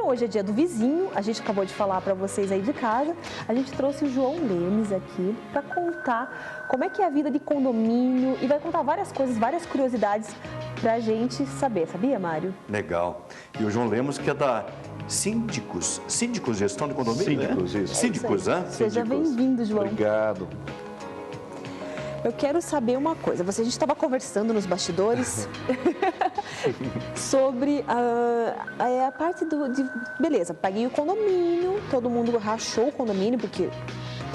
Como hoje é dia do vizinho, a gente acabou de falar para vocês aí de casa, a gente trouxe o João Lemes aqui para contar como é que é a vida de condomínio e vai contar várias coisas, várias curiosidades para a gente saber. Sabia, Mário? Legal. E o João Lemos, que é da Síndicos, Gestão de Condomínio, Síndicos, né? isso. Síndicos, né? Seja bem-vindo, João. Obrigado. Eu quero saber uma coisa. A gente estava conversando nos bastidores sobre a parte beleza, paguei o condomínio, todo mundo rachou o condomínio, porque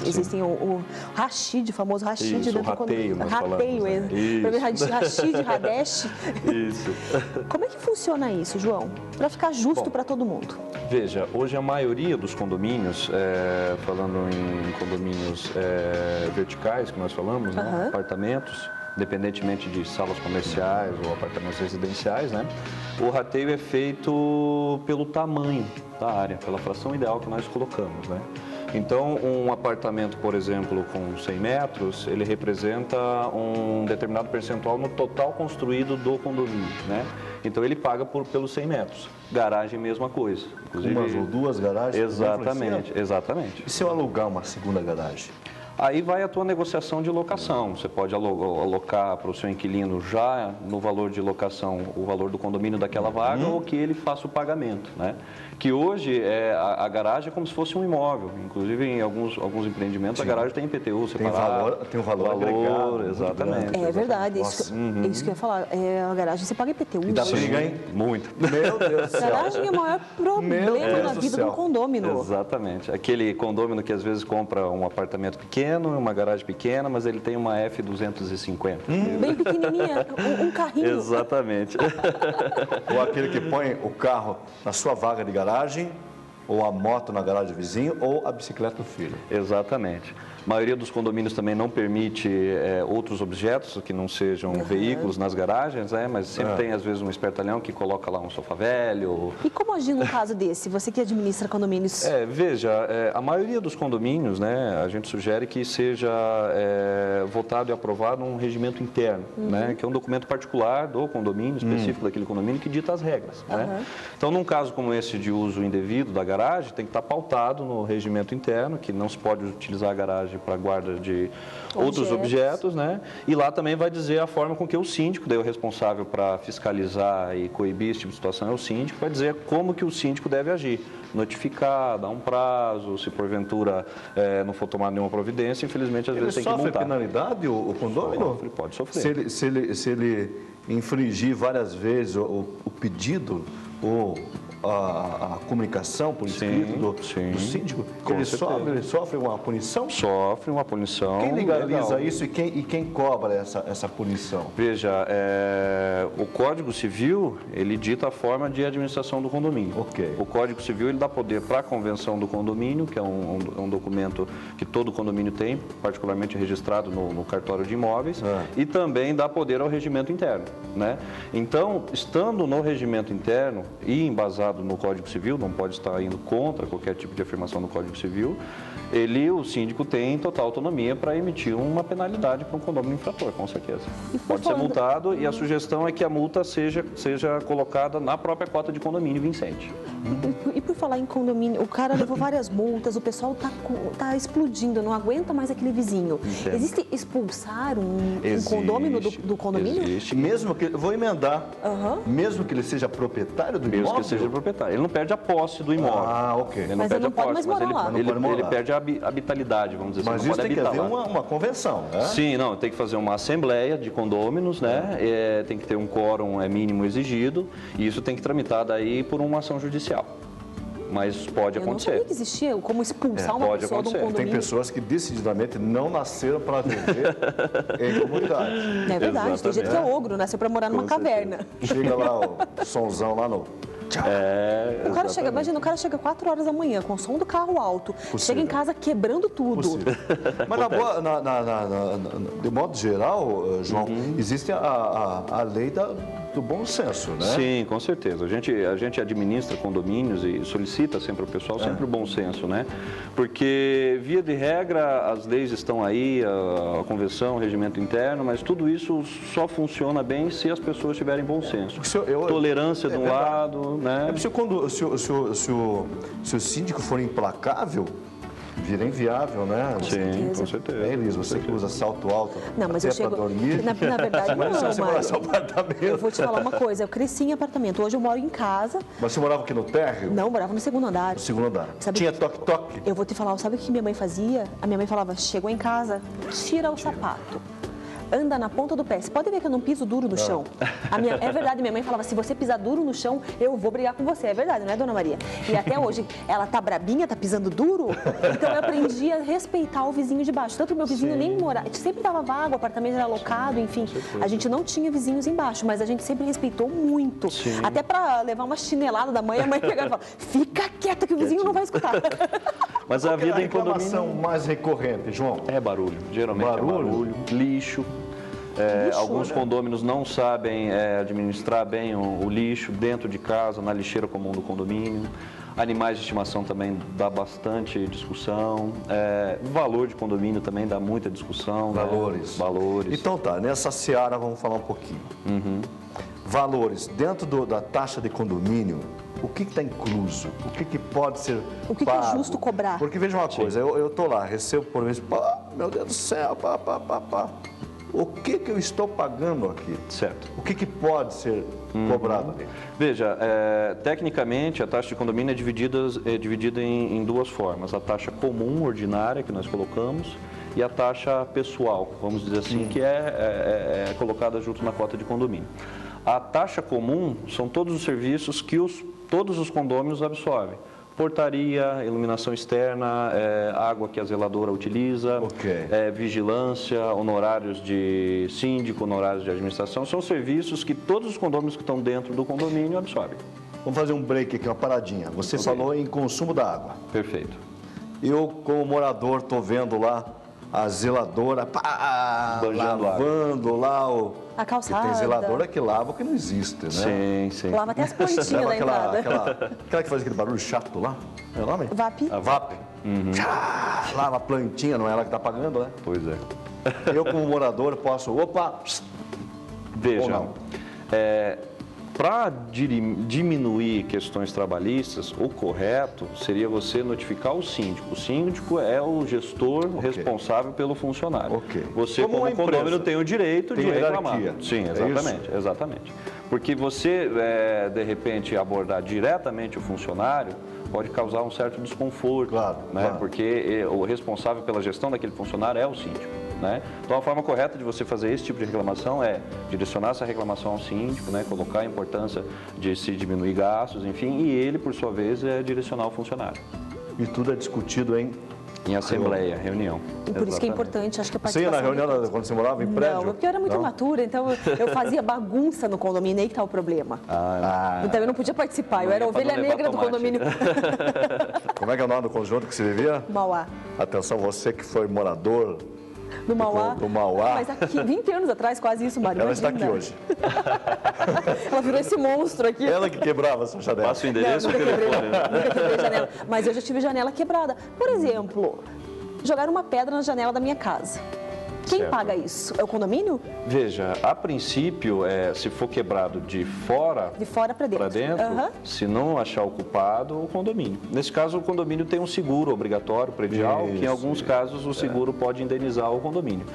existem o rachid, o famoso rachid. Isso, o rateio, nós falamos, né? Rachid, Radesh. Isso. Como é que funciona isso, João? Para ficar justo para todo mundo. Veja, hoje a maioria dos condomínios, falando em condomínios verticais, que nós falamos, né? Apartamentos, independentemente de salas comerciais ou apartamentos residenciais, né? O rateio é feito pelo tamanho da área, pela fração ideal que nós colocamos, né? Então, um apartamento, por exemplo, com 100 metros, ele representa um determinado percentual no total construído do condomínio, né? Então, ele paga pelos 100 metros. Garagem, mesma coisa. Inclusive, umas ou duas garagens? Exatamente, exatamente. E se eu alugar uma segunda garagem? Aí vai a tua negociação de locação. Você pode alocar para o seu inquilino já no valor de locação o valor do condomínio daquela vaga ou que ele faça o pagamento, né? Que hoje a garagem é como se fosse um imóvel. Inclusive em alguns empreendimentos a garagem tem IPTU separado. Tem um valor agregado. Exatamente. É verdade, isso que eu ia falar. A garagem você paga IPTU. E dá briga, hein? Muito. Meu Deus do céu. Garagem é o maior problema na vida do condômino. Exatamente. Aquele condômino que às vezes compra um apartamento pequeno, uma garagem pequena, mas ele tem uma F250. Bem pequenininha, um carrinho. Exatamente. Ou aquele que põe o carro na sua vaga de garagem, ou a moto na garagem do vizinho, ou a bicicleta do filho. Exatamente. A maioria dos condomínios também não permite outros objetos que não sejam veículos nas garagens, né? Mas sempre tem, às vezes, um espertalhão que coloca lá um sofá velho. E como agir num caso desse? Você que administra condomínios. Veja, a maioria dos condomínios, né, a gente sugere que seja votado e aprovado um regimento interno, né? Que é um documento particular do condomínio, específico daquele condomínio, que dita as regras, né? Então, num caso como esse de uso indevido da garagem, tem que estar pautado no regimento interno, que não se pode utilizar a garagem para guarda de outros objetos, né? E lá também vai dizer a forma com que o síndico, daí o responsável para fiscalizar e coibir esse tipo de situação é o síndico, vai dizer como que o síndico deve agir. Notificar, dar um prazo, se porventura não for tomar nenhuma providência, infelizmente às vezes tem que multar. Ele sofre penalidade, o condômino? Pode sofrer. Se ele infringir várias vezes o pedido ou a comunicação por escrito do síndico, ele sofre uma punição? Sofre uma punição. Quem legaliza isso e quem cobra essa punição? Veja, o Código Civil, ele dita a forma de administração do condomínio. O Código Civil, ele dá poder para a Convenção do Condomínio, que é um documento que todo condomínio tem, particularmente registrado no cartório de imóveis, e também dá poder ao regimento interno, né? Então, estando no regimento interno e embasado no Código Civil, não pode estar indo contra qualquer tipo de afirmação no Código Civil, o síndico tem total autonomia para emitir uma penalidade para um condomínio infrator, com certeza. Pode ser multado e a sugestão é que a multa seja colocada na própria cota de condomínio vincente. E por falar em condomínio, o cara levou várias multas, o pessoal tá explodindo, não aguenta mais aquele vizinho. Entendo. Existe expulsar um condômino do condomínio? Existe. Mesmo que, vou emendar, mesmo que ele seja proprietário do imóvel? Mesmo que seja proprietário. Ele não perde a posse do imóvel. Ele Mas ele não pode mais morar lá. Ele perde a habitabilidade, vamos dizer assim. Mas isso tem que haver uma convenção, né? Sim, não, tem que fazer uma assembleia de condôminos, né? Tem que ter um quórum mínimo exigido e isso tem que tramitar daí por uma ação judicial. Mas pode acontecer. Eu não sabia que existia como expulsar uma pessoa de um condomínio. Tem pessoas que decididamente não nasceram para viver em comunidade. É verdade, tem gente que é ogro, nasceu para morar numa caverna. Chega lá o somzão lá no... O cara chega, imagina, o cara chega 4 horas da manhã com o som do carro alto, chega em casa quebrando tudo. Mas de modo geral, João, existe a lei do bom senso, né? Sim, com certeza. A gente administra condomínios e solicita sempre ao pessoal sempre o bom senso, né? Porque, via de regra, as leis estão aí, a convenção, o regimento interno, mas tudo isso só funciona bem se as pessoas tiverem bom senso. Tolerância de um lado, né? Se o síndico for implacável, vira inviável, né? Sim, com certeza. É, Elis, você que usa salto alto até para dormir. Na verdade, mas não, você mora no seu apartamento. Eu vou te falar uma coisa, eu cresci em apartamento, hoje eu moro em casa. Mas você morava aqui no térreo? Não, morava no segundo andar. No segundo andar. Tinha toque-toque? Eu vou te falar, sabe o que minha mãe fazia? A minha mãe falava, chegou em casa, tira o sapato. Anda na ponta do pé. Você pode ver que eu não piso duro no chão. É verdade, minha mãe falava, se você pisar duro no chão, eu vou brigar com você. É verdade, não é, dona Maria? E até hoje, ela tá brabinha, tá pisando duro, então eu aprendi a respeitar o vizinho de baixo. Tanto o meu vizinho nem morava, sempre dava vaga, o apartamento era alocado, enfim. A gente não tinha vizinhos embaixo, mas a gente sempre respeitou muito. Sim. Até para levar uma chinelada da mãe, a mãe pegava e falava, fica quieta que o vizinho não vai escutar. Mas a vida em condomínio... Qual é a reclamação mais recorrente, João? É barulho. Geralmente é barulho, lixo. Alguns condôminos não sabem administrar bem o lixo dentro de casa, na lixeira comum do condomínio. Animais de estimação também dá bastante discussão. O valor de condomínio também dá muita discussão. Valores. Né? Valores. Então tá, nessa seara vamos falar um pouquinho. Valores. Dentro da taxa de condomínio, o que está incluso? O que pode ser O que pago? é justo cobrar? Porque veja uma coisa, eu estou lá, recebo por mês, meu Deus do céu, O que eu estou pagando aqui? Certo. O que pode ser cobrado ali? Veja, tecnicamente a taxa de condomínio é dividida em duas formas. A taxa comum, ordinária, que nós colocamos, e a taxa pessoal, vamos dizer assim, que é colocada junto na cota de condomínio. A taxa comum são todos os serviços que todos os condôminos absorvem. Portaria, iluminação externa, água que a zeladora utiliza, vigilância, honorários de síndico, honorários de administração, são serviços que todos os condôminos que estão dentro do condomínio absorvem. Vamos fazer um break aqui, uma paradinha. Você falou em consumo da água. Perfeito. Eu, como morador, estou vendo lá a zeladora lavando lá a calçada. Tem zeladora que lava o que não existe, né? Sim, sim. Lava até as plantinhas da entrada. Aquela que faz aquele barulho chato lá, é o nome? VAP. A VAP. Lava a plantinha, não é ela que está pagando, né? Pois é. Eu, como morador, posso, veja, ou não? Para diminuir questões trabalhistas, o correto seria você notificar o síndico. O síndico é o gestor responsável pelo funcionário. Você, como condomínio, tem o direito de reclamar. Sim, exatamente, exatamente. Porque você, de repente, abordar diretamente o funcionário pode causar um certo desconforto, né? Porque o responsável pela gestão daquele funcionário é o síndico. Né? Então, a forma correta de você fazer esse tipo de reclamação é direcionar essa reclamação ao síndico, né? Colocar a importância de se diminuir gastos, enfim, e ele, por sua vez, direcionar o funcionário. E tudo é discutido em assembleia, reunião. E por isso que é importante, acho que a participação... Você ia na reunião quando você morava em prédio? Não, porque eu era muito imatura, então eu fazia bagunça no condomínio, aí que está o problema. Então eu não podia participar, eu era a ovelha negra do condomínio. Como é que é o nome do conjunto que você vivia? Mauá. Atenção, você que foi morador... Do Mauá. Do Mauá. Mas aqui, 20 anos atrás, quase isso, Mário. Ela está aqui hoje. Ela virou esse monstro aqui. Ela que quebrava a sua janela. Passa o endereço e o telefone. Nunca quebrei janela. Mas eu já tive janela quebrada. Por exemplo, jogaram uma pedra na janela da minha casa. Quem paga isso? É o condomínio? Veja, a princípio, se for quebrado de fora para dentro, se não achar o culpado, o condomínio. Nesse caso, o condomínio tem um seguro obrigatório, predial, que em alguns casos o seguro pode indenizar o condomínio.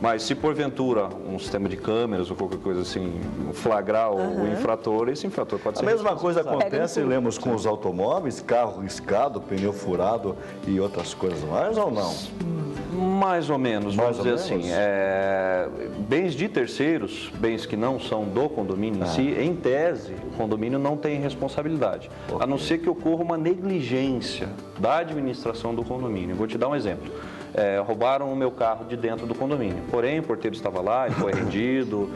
Mas se porventura um sistema de câmeras ou qualquer coisa assim flagrar o infrator, esse infrator pode ser... A mesma coisa acontece, lemos, com os automóveis, carro riscado, pneu furado e outras coisas mais, ou não? Mais ou menos, vamos dizer assim. Bens de terceiros, bens que não são do condomínio em si, em tese, o condomínio não tem responsabilidade. A não ser que ocorra uma negligência da administração do condomínio. Vou te dar um exemplo. Roubaram o meu carro de dentro do condomínio. Porém, o porteiro estava lá, ele foi rendido,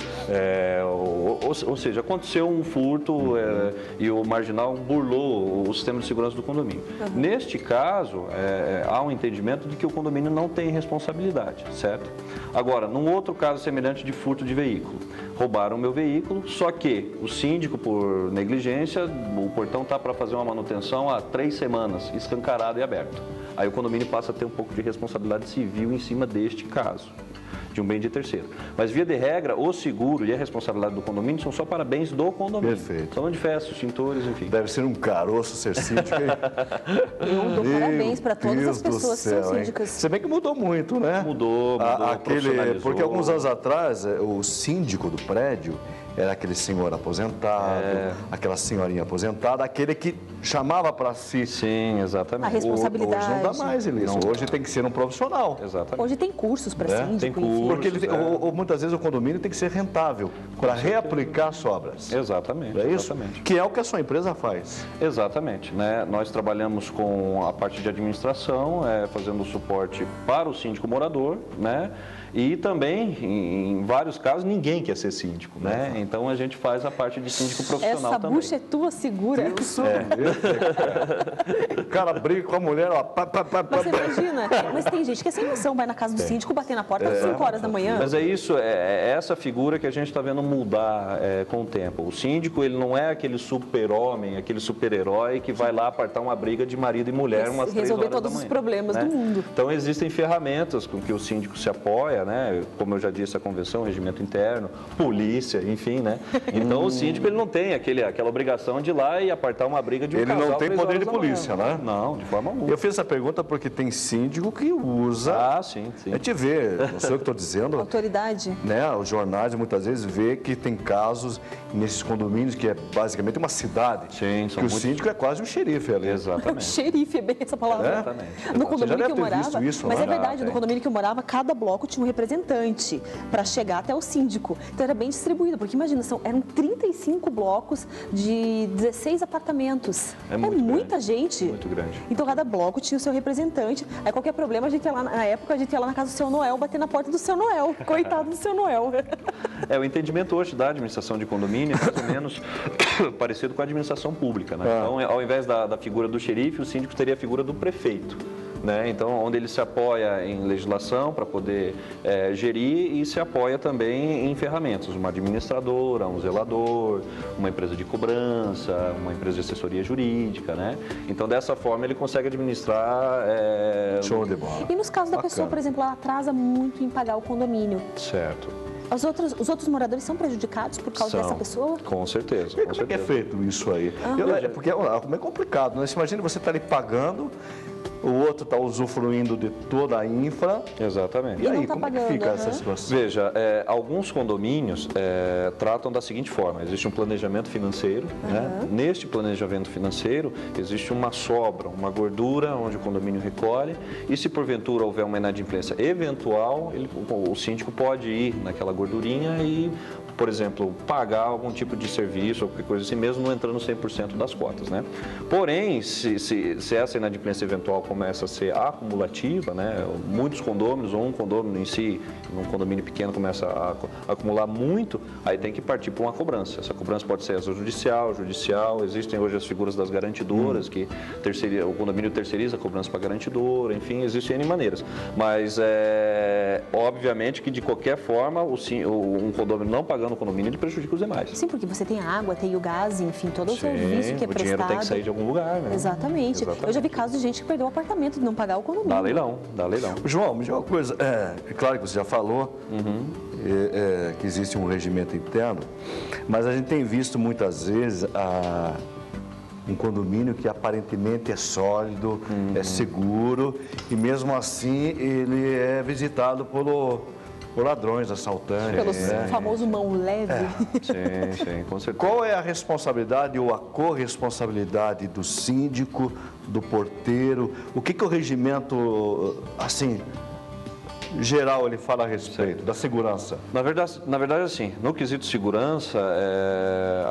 ou seja, aconteceu um furto e o marginal burlou o sistema de segurança do condomínio. Neste caso, há um entendimento de que o condomínio não tem responsabilidade, certo? Agora, num outro caso semelhante de furto de veículo, roubaram o meu veículo, só que o síndico, por negligência, o portão está para fazer uma manutenção há 3 semanas, escancarado e aberto. Aí o condomínio passa a ter um pouco de responsabilidade civil em cima deste caso, de um bem de terceiro. Mas, via de regra, o seguro e a responsabilidade do condomínio são só para bens do condomínio. Perfeito. Salão de festas, extintores, enfim. Deve ser um caroço ser síndico, hein? Eu dou parabéns para todas Deus as pessoas que do céu, são hein? síndicas. Se bem que mudou muito, né? Mudou, profissionalizou. Porque alguns anos atrás, o síndico do prédio era aquele senhor aposentado, aquela senhorinha aposentada, aquele que chamava para si. Sim, exatamente. A responsabilidade. Hoje não dá mais isso. Hoje tem que ser um profissional. Exatamente. Hoje tem cursos para síndico, tem enfim. curso. Porque muitas vezes o condomínio tem que ser rentável para reaplicar as obras. Exatamente. É isso? Exatamente. Que é o que a sua empresa faz. Exatamente, né? Nós trabalhamos com a parte de administração, fazendo suporte para o síndico morador, né? E também, em vários casos, ninguém quer ser síndico, né? Então a gente faz a parte de síndico profissional Essa também. bucha é tua, segura. O cara briga com a mulher, ó. Mas você imagina, mas tem gente que é sem noção, vai na casa do síndico, bater na porta às 5 horas da manhã. Mas é isso, é essa figura que a gente está vendo mudar com o tempo. O síndico, ele não é aquele super-homem, aquele super-herói que vai lá apartar uma briga de marido e mulher umas 3 horas da manhã. Resolver todos os problemas do mundo. Então existem ferramentas com que o síndico se apoia, né? Como eu já disse, a convenção, regimento interno, polícia, enfim, né? Então o síndico, ele não tem aquela obrigação de ir lá e apartar uma briga de um casal. Ele não tem 3 poder horas de da polícia, manhã. né? Não, de forma alguma. Eu fiz essa pergunta porque tem síndico que usa. Ah, sim, sim. A gente vê, não sei o que estou dizendo. Autoridade. Né, os jornais muitas vezes vê que tem casos nesses condomínios que é basicamente uma cidade. Sim, que o síndico é quase um xerife ali. O Exatamente. xerife, é bem essa palavra. Exatamente. No condomínio que eu ter morava, visto isso, mas né? é verdade, Já no tem. condomínio que eu morava, cada bloco tinha um representante para chegar até o síndico. Então era bem distribuído, porque imagina, eram 35 blocos de 16 apartamentos. É muito muita grande, gente. muito grande. Então cada bloco tinha o seu representante. Aí qualquer problema, a gente ia lá, na época, a gente ia lá na casa do seu Noel, bater na porta do seu Noel. Coitado do seu Noel. O entendimento hoje da administração de condomínio é mais ou menos parecido com a administração pública, né? Então, ao invés da figura do xerife, o síndico teria a figura do prefeito. Né? Então, onde ele se apoia em legislação para poder gerir e se apoia também em ferramentas, uma administradora, um zelador, uma empresa de cobrança, uma empresa de assessoria jurídica, né? Então, dessa forma, ele consegue administrar... Show de bola. E nos casos da pessoa, por exemplo, ela atrasa muito em pagar o condomínio. Certo. Os outros moradores são prejudicados por causa dessa pessoa? Com certeza, E com como é que é certeza. feito isso aí? Porque como é complicado, né? Você imagina você estar ali pagando, o outro está usufruindo de toda a infra. Exatamente. E não aí, tá como é que pagando, fica aham. essa situação? Veja, alguns condomínios tratam da seguinte forma: existe um planejamento financeiro, né? Neste planejamento financeiro existe uma sobra, uma gordura onde o condomínio recolhe, e se porventura houver uma inadimplência eventual, o síndico pode ir naquela gordurinha e, por exemplo, pagar algum tipo de serviço ou qualquer coisa assim, mesmo não entrando 100% das cotas, né? Porém, se essa inadimplência eventual começa a ser acumulativa, né? Muitos condôminos, ou um condômino em si, num condomínio pequeno, começa a acumular muito, aí tem que partir para uma cobrança. Essa cobrança pode ser judicial, existem hoje as figuras das garantidoras, que o condomínio terceiriza a cobrança para a garantidora, enfim, existem N maneiras. Mas, obviamente que, de qualquer forma, um condomínio não pagando o condomínio, ele prejudica os demais. Sim, porque você tem a água, tem o gás, enfim, todo o serviço que é o prestado. dinheiro tem que sair de algum lugar, né? Exatamente. Eu já vi casos de gente que perdeu o apartamento de não pagar o condomínio. Dá leilão. João, me diga uma coisa. É claro que você já falou que existe um regimento interno, mas a gente tem visto muitas vezes um condomínio que aparentemente é sólido, é seguro, e mesmo assim ele é visitado por ladrões, assaltantes. Pelo né? famoso mão leve. Sim, com certeza. Qual é a responsabilidade ou a corresponsabilidade do síndico, do porteiro? O que o regimento, assim, geral, ele fala a respeito da segurança? Na verdade, assim, no quesito segurança,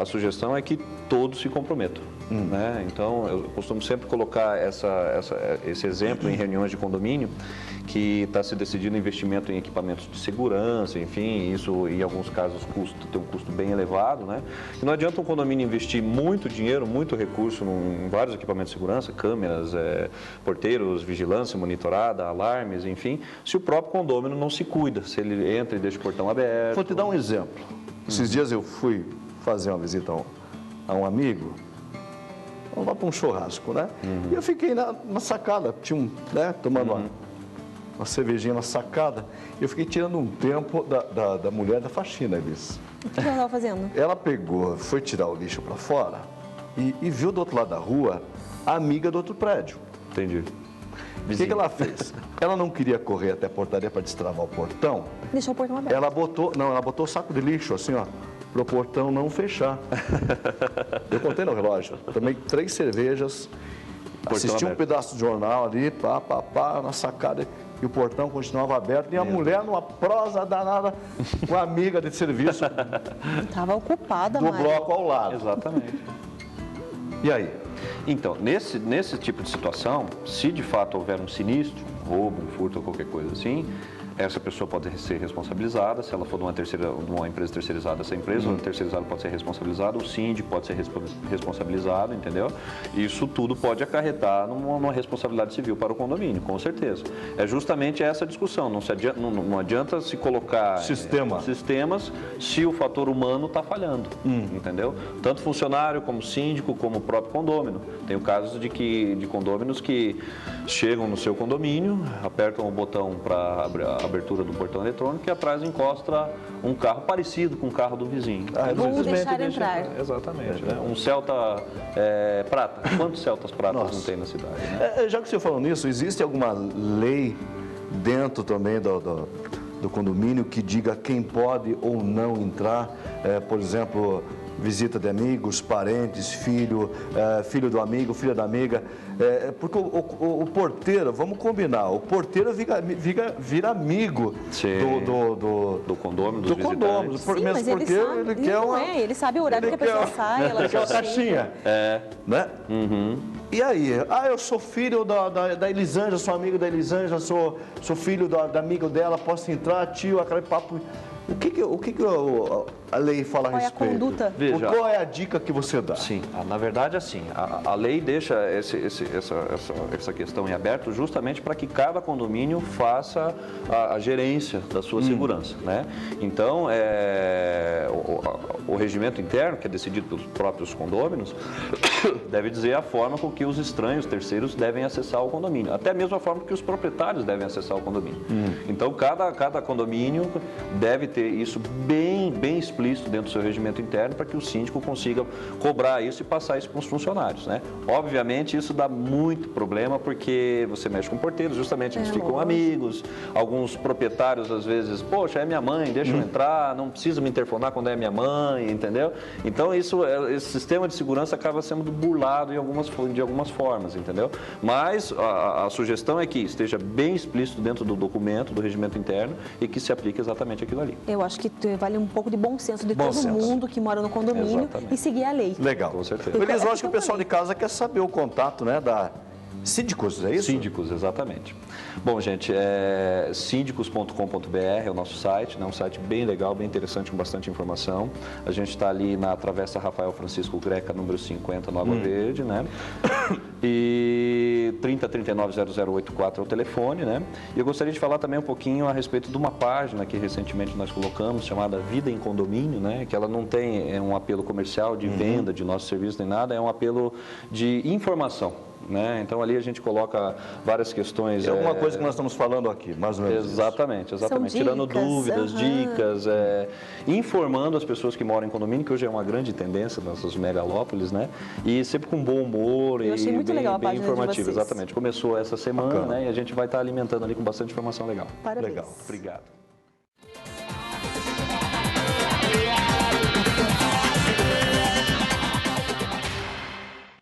a sugestão é que todos se comprometam. Né? Então, eu costumo sempre colocar esse exemplo em reuniões de condomínio, que está se decidindo investimento em equipamentos de segurança, enfim, isso em alguns casos tem um custo bem elevado, né? E não adianta um condomínio investir muito dinheiro, muito recurso em vários equipamentos de segurança, câmeras, porteiros, vigilância monitorada, alarmes, enfim, se o próprio condomínio não se cuida, se ele entra e deixa o portão aberto. Vou te dar um exemplo. Esses dias eu fui fazer uma visita a um amigo, vamos lá para um churrasco, né? E eu fiquei na sacada, tinha tomando uma cervejinha na sacada, e eu fiquei tirando um tempo da mulher da faxina, Elis. O que ela estava fazendo? Ela pegou, foi tirar o lixo para fora e viu do outro lado da rua a amiga do outro prédio. Entendi. O que ela fez? Ela não queria correr até a portaria para destravar o portão. Deixou o portão aberto. Ela botou o saco de lixo assim, ó, para o portão não fechar. Eu contei no relógio. Tomei 3 cervejas, assisti um pedaço de jornal ali, na sacada, e o portão continuava aberto. E a mulher, numa prosa danada, com a amiga de serviço Estava ocupada, do bloco ao lado. Exatamente. E aí? Então, nesse tipo de situação, se de fato houver um sinistro, um roubo, um furto ou qualquer coisa assim, essa pessoa pode ser responsabilizada. Se ela for de uma empresa terceirizada, essa empresa terceirizada pode ser responsabilizada, o síndico pode ser responsabilizado, entendeu? Isso tudo pode acarretar numa responsabilidade civil para o condomínio, com certeza. É justamente essa discussão, não adianta se colocar sistemas se o fator humano está falhando, entendeu? Tanto funcionário, como síndico, como o próprio condômino. Tem casos de condôminos que chegam no seu condomínio, apertam o botão para abrir abertura do portão eletrônico e atrás encosta um carro parecido com o carro do vizinho. Vamos deixar entrar. Exatamente. Né? Um Celta prata. Quantos Celtas pratas não tem na cidade? Né? Já que você falou nisso, existe alguma lei dentro também do condomínio que diga quem pode ou não entrar? Por exemplo, visita de amigos, parentes, filho do amigo, filha da amiga. Porque o porteiro, vamos combinar, o porteiro vira amigo do condômino, dos visitantes. Sim, mas ele sabe, ele quer ele sabe o horário que a pessoa sai, ela quer uma caixinha. Né? E aí? Eu sou filho da Elisângela, sou amigo da Elisângela, sou filho da amiga dela, posso entrar, tio, aquele papo. O que a lei fala a respeito? Qual é a conduta? Veja, qual é a dica que você dá? Sim, na verdade, assim, a lei deixa essa questão em aberto justamente para que cada condomínio faça a gerência da sua segurança, né? Então, o regimento interno, que é decidido pelos próprios condôminos, deve dizer a forma com que os estranhos, terceiros, devem acessar o condomínio. Até mesmo a forma que os proprietários devem acessar o condomínio. Então, cada condomínio deve ter isso bem explícito dentro do seu regimento interno para que o síndico consiga cobrar isso e passar isso para os funcionários, né? Obviamente, isso dá muito problema porque você mexe com porteiros, justamente eles ficam amigos, alguns proprietários às vezes, poxa, é minha mãe, deixa eu entrar, não precisa me interfonar quando é minha mãe, entendeu? Então, esse sistema de segurança acaba sendo burlado de algumas formas, entendeu? Mas a sugestão é que esteja bem explícito dentro do documento, do regimento interno e que se aplique exatamente aquilo ali. Eu acho que vale um pouco de bom senso de todo mundo que mora no condomínio e seguir a lei. Legal. Com certeza. Eles, eu acho que o pessoal de casa quer saber o contato, né, da síndicos, é isso? Síndicos, exatamente. Bom, gente, síndicos.com.br é o nosso site, né, um site bem legal, bem interessante, com bastante informação. A gente está ali na Travessa Rafael Francisco Greca, número 50, no Água Verde, né? E 30390084 é o telefone, né? E eu gostaria de falar também um pouquinho a respeito de uma página que recentemente nós colocamos, chamada Vida em Condomínio, né? Que ela não tem um apelo comercial de venda de nosso serviço nem nada, é um apelo de informação. Né? Então ali a gente coloca várias questões. É alguma coisa que nós estamos falando aqui, mais ou menos. Exatamente. Dicas, tirando dúvidas, dicas, informando as pessoas que moram em condomínio, que hoje é uma grande tendência nessas megalópolis, né? E sempre com bom humor e bem informativo. Exatamente. Começou essa semana, né? E a gente vai estar alimentando ali com bastante informação legal. Parabéns. Legal. Obrigado.